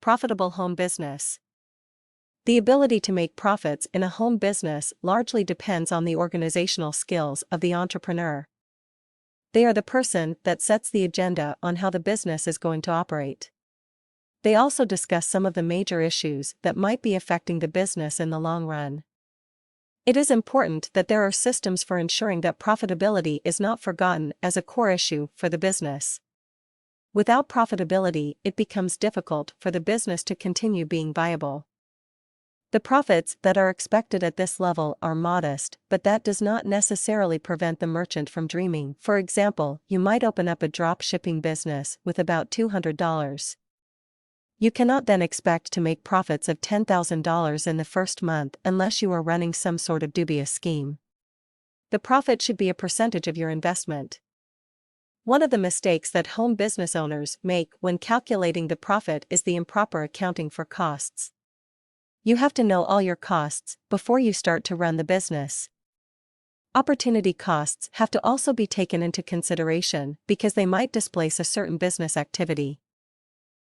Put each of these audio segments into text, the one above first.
Profitable home business. The ability to make profits in a home business largely depends on the organizational skills of the entrepreneur. They are the person that sets the agenda on how the business is going to operate. They also discuss some of the major issues that might be affecting the business in the long run. It is important that there are systems for ensuring that profitability is not forgotten as a core issue for the business. Without profitability, it becomes difficult for the business to continue being viable. The profits that are expected at this level are modest, but that does not necessarily prevent the merchant from dreaming. For example, you might open up a drop shipping business with about $200. You cannot then expect to make profits of $10,000 in the first month unless you are running some sort of dubious scheme. The profit should be a percentage of your investment. One of the mistakes that home business owners make when calculating the profit is the improper accounting for costs. You have to know all your costs before you start to run the business. Opportunity costs have to also be taken into consideration because they might displace a certain business activity.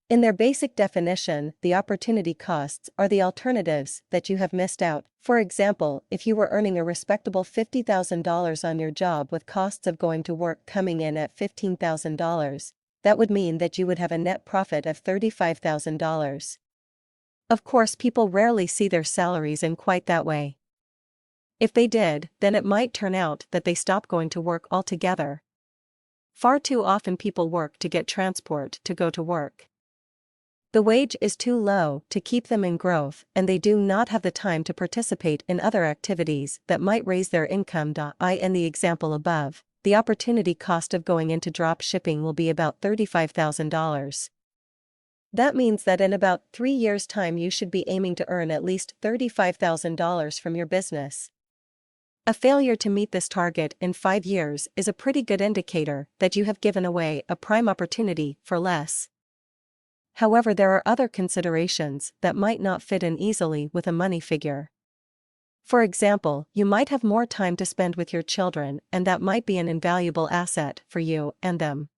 In their basic definition, the opportunity costs are the alternatives that you have missed out. For example, if you were earning a respectable $50,000 on your job with costs of going to work coming in at $15,000, that would mean that you would have a net profit of $35,000. Of course, people rarely see their salaries in quite that way. If they did, then it might turn out that they stop going to work altogether. Far too often people work to get transport to go to work. The wage is too low to keep them in growth, and they do not have the time to participate in other activities that might raise their income. In the example above, the opportunity cost of going into drop shipping will be about $35,000. That means that in about 3 years' time you should be aiming to earn at least $35,000 from your business. A failure to meet this target in 5 years is a pretty good indicator that you have given away a prime opportunity for less. However, there are other considerations that might not fit in easily with a money figure. For example, you might have more time to spend with your children, and that might be an invaluable asset for you and them.